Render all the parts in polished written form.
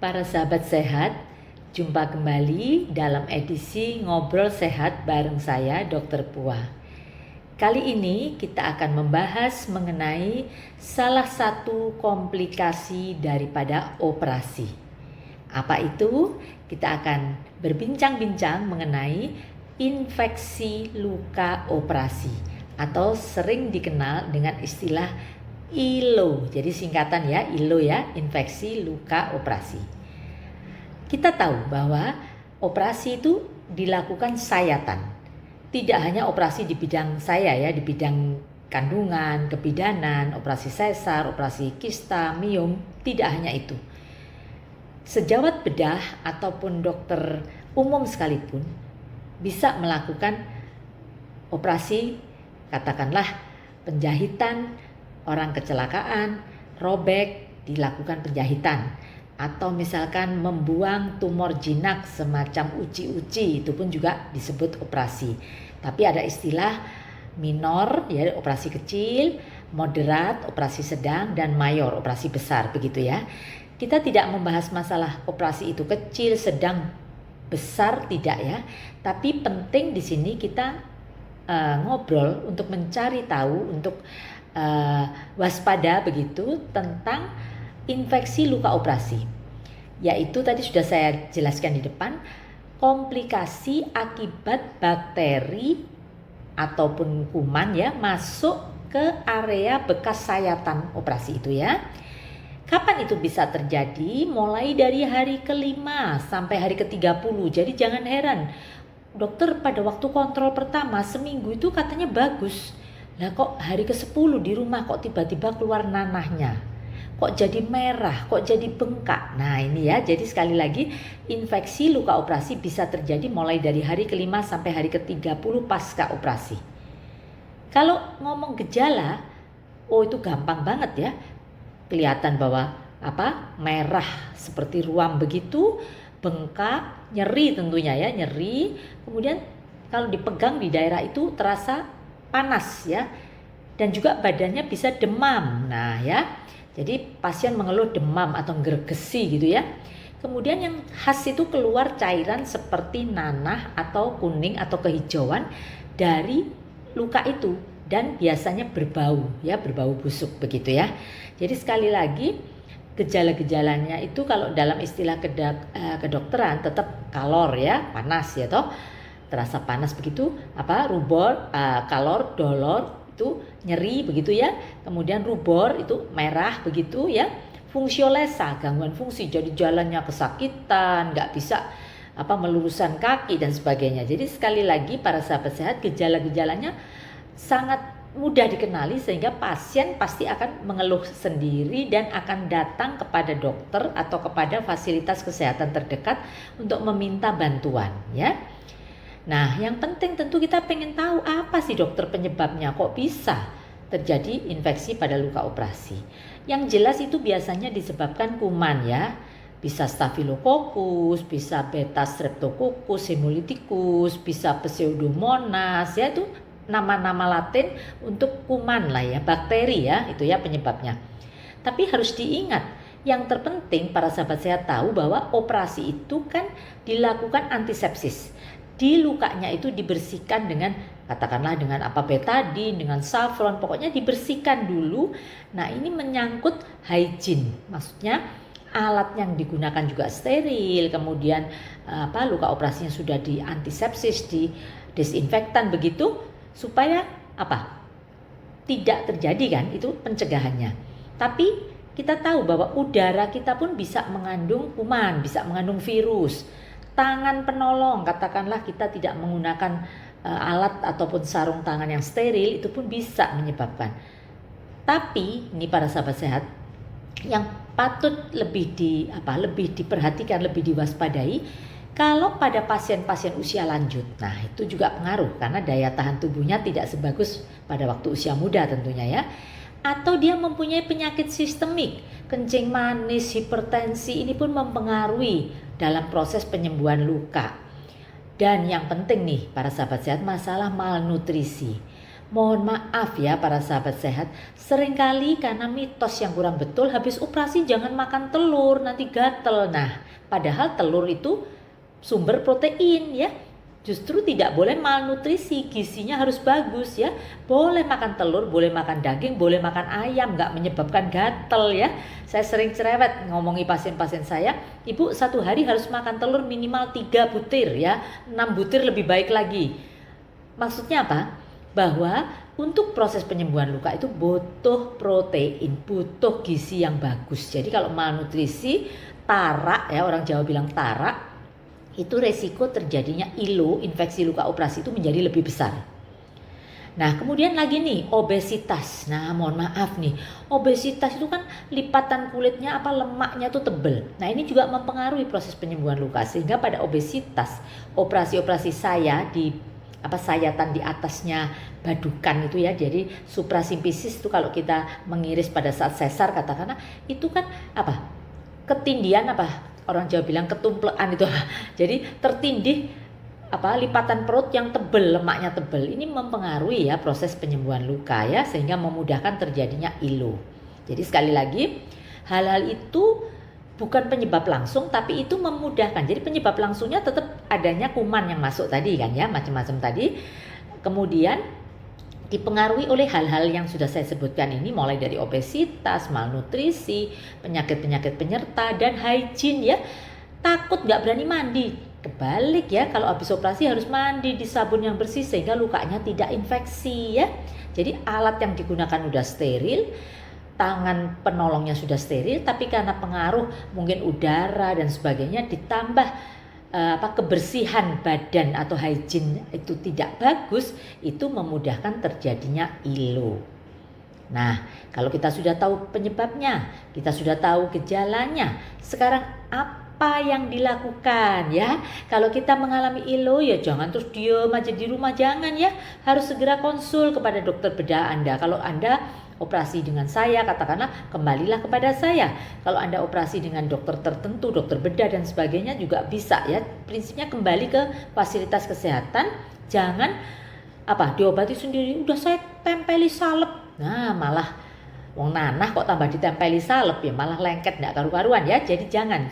para sahabat sehat, jumpa kembali dalam edisi Ngobrol Sehat bareng saya Dr. Pua. Kali ini kita akan membahas mengenai salah satu komplikasi daripada operasi. Apa itu? Kita akan berbincang-bincang mengenai infeksi luka operasi atau sering dikenal dengan istilah ILO, jadi singkatan ya, ILO ya, infeksi luka operasi. Kita tahu bahwa operasi itu dilakukan sayatan. Tidak hanya operasi di bidang saya ya, di bidang kandungan, kebidanan, operasi sesar, operasi kista, miom, tidak hanya itu. Sejawat bedah ataupun dokter umum sekalipun bisa melakukan operasi, katakanlah penjahitan, orang kecelakaan, robek, dilakukan penjahitan. Atau misalkan membuang tumor jinak semacam uci-uci, itu pun juga disebut operasi. Tapi ada istilah minor, ya operasi kecil, moderat, operasi sedang, dan mayor, operasi besar, begitu ya. Kita tidak membahas masalah operasi itu kecil, sedang, besar, tidak ya. Tapi penting di sini kita ngobrol untuk mencari tahu, untuk waspada begitu tentang infeksi luka operasi, yaitu tadi sudah saya jelaskan di depan, komplikasi akibat bakteri ataupun kuman ya masuk ke area bekas sayatan operasi itu ya. Kapan itu bisa terjadi? Mulai dari hari ke-5 sampai hari ke-30. Jadi jangan heran, dokter pada waktu kontrol pertama seminggu itu katanya bagus. Lah kok hari ke-10 di rumah kok tiba-tiba keluar nanahnya, kok jadi merah, kok jadi bengkak. Nah ini ya, jadi sekali lagi infeksi luka operasi bisa terjadi mulai dari hari ke-5 sampai hari ke-30 pasca operasi. Kalau ngomong gejala, oh itu gampang banget ya, kelihatan bahwa merah seperti ruam begitu, bengkak, nyeri tentunya ya, nyeri. Kemudian kalau dipegang di daerah itu terasa panas ya, dan juga badannya bisa demam. Nah ya, jadi pasien mengeluh demam atau gergesi gitu ya. Kemudian yang khas itu keluar cairan seperti nanah atau kuning atau kehijauan dari luka itu, dan biasanya berbau ya, berbau busuk begitu ya. Jadi sekali lagi gejala-gejalanya itu kalau dalam istilah kedokteran tetap kalor ya, panas ya toh, terasa panas begitu, rubor, kalor, dolor itu nyeri begitu ya. Kemudian rubor itu merah begitu ya. Fungsiolesa, gangguan fungsi, jadi jalannya kesakitan, nggak bisa meluruskan kaki dan sebagainya. Jadi sekali lagi para sahabat sehat, gejala-gejalanya sangat mudah dikenali sehingga pasien pasti akan mengeluh sendiri dan akan datang kepada dokter atau kepada fasilitas kesehatan terdekat untuk meminta bantuan ya. Nah yang penting tentu kita pengen tahu apa sih dokter penyebabnya, kok bisa terjadi infeksi pada luka operasi. Yang jelas itu biasanya disebabkan kuman ya, bisa Staphylococcus, bisa Beta Streptococcus, Hemolyticus, bisa Pseudomonas ya, itu nama-nama Latin untuk kuman lah ya, bakteri ya, itu ya penyebabnya. Tapi harus diingat, yang terpenting para sahabat sehat tahu bahwa operasi itu kan dilakukan antisepsis. Di lukanya itu dibersihkan dengan, katakanlah dengan betadine, dengan saffron, pokoknya dibersihkan dulu. Nah ini menyangkut hygiene, maksudnya alat yang digunakan juga steril, kemudian luka operasinya sudah di antisepsis, di desinfektan begitu, supaya tidak terjadi kan, itu pencegahannya. Tapi kita tahu bahwa udara kita pun bisa mengandung kuman, bisa mengandung virus. Tangan penolong, katakanlah kita tidak menggunakan alat ataupun sarung tangan yang steril, itu pun bisa menyebabkan. Tapi ini para sahabat sehat, yang patut lebih diperhatikan, lebih diwaspadai, kalau pada pasien-pasien usia lanjut. Nah itu juga pengaruh karena daya tahan tubuhnya tidak sebagus pada waktu usia muda tentunya ya. Atau dia mempunyai penyakit sistemik, kencing manis, hipertensi, ini pun mempengaruhi dalam proses penyembuhan luka. Dan yang penting nih para sahabat sehat, masalah malnutrisi. Mohon maaf ya para sahabat sehat, seringkali karena mitos yang kurang betul, habis operasi jangan makan telur, nanti gatel. Nah, padahal telur itu sumber protein ya. Justru tidak boleh malnutrisi, gizinya harus bagus ya. Boleh makan telur, boleh makan daging, boleh makan ayam, nggak menyebabkan gatel ya. Saya sering cerewet ngomongi pasien-pasien saya, ibu satu hari harus makan telur minimal 3 butir ya, 6 butir lebih baik lagi. Maksudnya apa? Bahwa untuk proses penyembuhan luka itu butuh protein, butuh gizi yang bagus. Jadi kalau malnutrisi, tarak ya, orang Jawa bilang tarak, itu resiko terjadinya ILO, infeksi luka operasi itu menjadi lebih besar. Nah kemudian lagi nih obesitas. Nah mohon maaf nih, obesitas itu kan lipatan kulitnya lemaknya tuh tebel. Nah ini juga mempengaruhi proses penyembuhan luka, sehingga pada obesitas operasi-operasi saya di sayatan di atasnya badukan itu ya, jadi suprasimfisis itu kalau kita mengiris pada saat sesar katakanlah itu kan ketindian orang Jawa bilang ketumplekan itu jadi tertindih lipatan perut yang tebel, lemaknya tebel. Ini mempengaruhi ya proses penyembuhan luka ya, sehingga memudahkan terjadinya ILO. Jadi sekali lagi, hal-hal itu bukan penyebab langsung, tapi itu memudahkan. Jadi penyebab langsungnya tetap adanya kuman yang masuk tadi kan ya, macam-macam tadi. Kemudian dipengaruhi oleh hal-hal yang sudah saya sebutkan ini, mulai dari obesitas, malnutrisi, penyakit-penyakit penyerta, dan hygiene ya. Takut nggak berani mandi. Kebalik ya, kalau habis operasi harus mandi di sabun yang bersih sehingga lukanya tidak infeksi ya. Jadi alat yang digunakan udah steril, tangan penolongnya sudah steril, tapi karena pengaruh mungkin udara dan sebagainya ditambah kebersihan badan atau hygiene itu tidak bagus, itu memudahkan terjadinya ILO. Nah, kalau kita sudah tahu penyebabnya, kita sudah tahu gejalanya, sekarang apa yang dilakukan ya? Kalau kita mengalami ILO ya jangan terus diam aja di rumah, jangan ya. Harus segera konsul kepada dokter bedah Anda. Kalau Anda operasi dengan saya, katakanlah kembalilah kepada saya. Kalau Anda operasi dengan dokter tertentu, dokter bedah dan sebagainya juga bisa ya. Prinsipnya kembali ke fasilitas kesehatan, jangan diobati sendiri. Udah saya tempeli salep. Nah, malah wong nanah kok tambah ditempeli salep ya, malah lengket enggak karu-karuan ya. Jadi jangan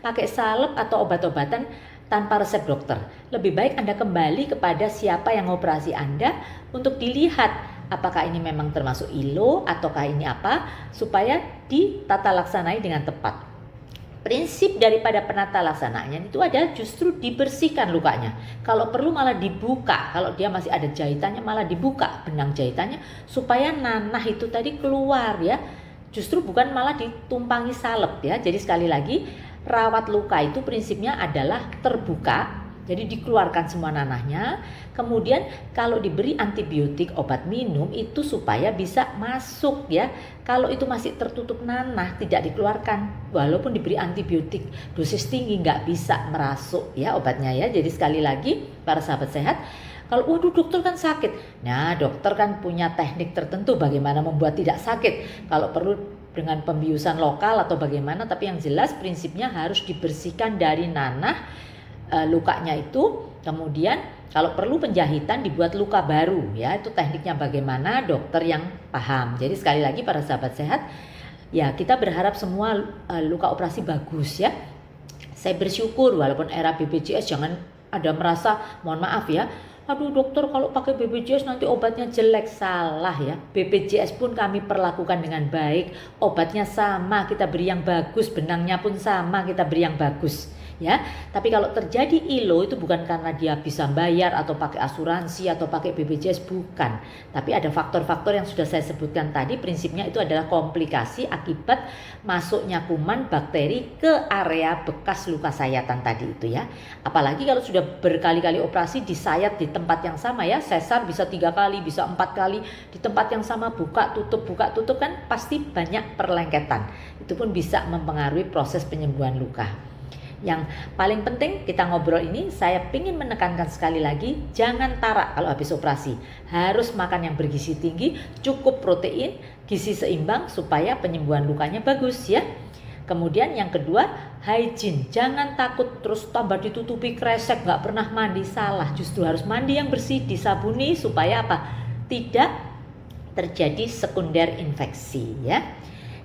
pakai salep atau obat-obatan tanpa resep dokter. Lebih baik Anda kembali kepada siapa yang operasi Anda untuk dilihat apakah ini memang termasuk ILO ataukah ini supaya ditata laksanai dengan tepat. Prinsip daripada penata laksanaannya itu ada justru dibersihkan lukanya. Kalau perlu malah dibuka, kalau dia masih ada jahitannya malah dibuka benang jahitannya supaya nanah itu tadi keluar ya. Justru bukan malah ditumpangi salep ya. Jadi sekali lagi, rawat luka itu prinsipnya adalah terbuka. Jadi dikeluarkan semua nanahnya, kemudian kalau diberi antibiotik obat minum itu supaya bisa masuk ya. Kalau itu masih tertutup nanah tidak dikeluarkan, walaupun diberi antibiotik dosis tinggi nggak bisa merasuk ya obatnya ya. Jadi sekali lagi para sahabat sehat, kalau waduh dokter kan sakit, nah dokter kan punya teknik tertentu bagaimana membuat tidak sakit. Kalau perlu dengan pembiusan lokal atau bagaimana, tapi yang jelas prinsipnya harus dibersihkan dari nanah lukanya itu, kemudian kalau perlu penjahitan dibuat luka baru ya, itu tekniknya bagaimana dokter yang paham. Jadi sekali lagi para sahabat sehat ya, kita berharap semua luka operasi bagus ya. Saya bersyukur walaupun era BPJS jangan ada merasa mohon maaf ya, aduh dokter kalau pakai BPJS nanti obatnya jelek. Salah ya, BPJS pun kami perlakukan dengan baik, obatnya sama kita beri yang bagus, benangnya pun sama kita beri yang bagus ya. Tapi kalau terjadi ILO itu bukan karena dia bisa bayar atau pakai asuransi atau pakai BPJS, bukan. Tapi ada faktor-faktor yang sudah saya sebutkan tadi. Prinsipnya itu adalah komplikasi akibat masuknya kuman bakteri ke area bekas luka sayatan tadi itu ya. Apalagi kalau sudah berkali-kali operasi disayat di tempat yang sama ya, sesar bisa 3 kali, bisa 4 kali di tempat yang sama, buka tutup kan pasti banyak perlengketan. Itu pun bisa mempengaruhi proses penyembuhan luka. Yang paling penting kita ngobrol ini, saya ingin menekankan sekali lagi, jangan tarak kalau habis operasi. Harus makan yang bergizi tinggi, cukup protein, gizi seimbang supaya penyembuhan lukanya bagus ya. Kemudian yang kedua, hygiene. Jangan takut terus tambah ditutupi kresek, gak pernah mandi. Salah, justru harus mandi yang bersih, disabuni supaya tidak terjadi sekunder infeksi ya.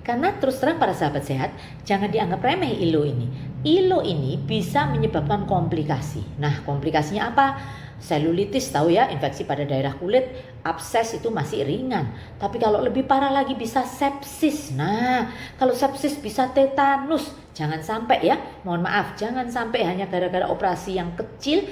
Karena terus terang para sahabat sehat, jangan dianggap remeh ILO ini. ILO ini bisa menyebabkan komplikasi. Nah, komplikasinya apa? Selulitis tahu ya, infeksi pada daerah kulit, abses itu masih ringan. Tapi kalau lebih parah lagi bisa sepsis. Nah, kalau sepsis bisa tetanus. Jangan sampai ya, mohon maaf, jangan sampai hanya gara-gara operasi yang kecil.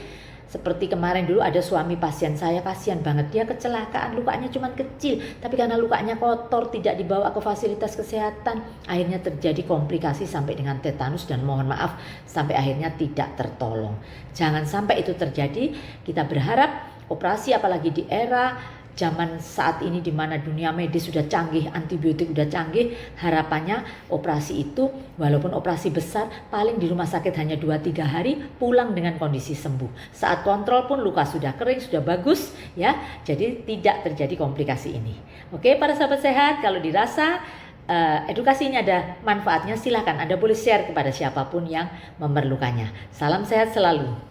Seperti kemarin dulu ada suami pasien saya, kasihan banget, dia kecelakaan, lukanya cuma kecil, tapi karena lukanya kotor, tidak dibawa ke fasilitas kesehatan, akhirnya terjadi komplikasi sampai dengan tetanus dan mohon maaf sampai akhirnya tidak tertolong. Jangan sampai itu terjadi. Kita berharap operasi, apalagi di era zaman saat ini di mana dunia medis sudah canggih, antibiotik sudah canggih, harapannya operasi itu walaupun operasi besar paling di rumah sakit hanya 2-3 hari pulang dengan kondisi sembuh. Saat kontrol pun luka sudah kering, sudah bagus ya. Jadi tidak terjadi komplikasi ini. Oke, para sahabat sehat, kalau dirasa edukasi ini ada manfaatnya, silakan Anda boleh share kepada siapapun yang memerlukannya. Salam sehat selalu.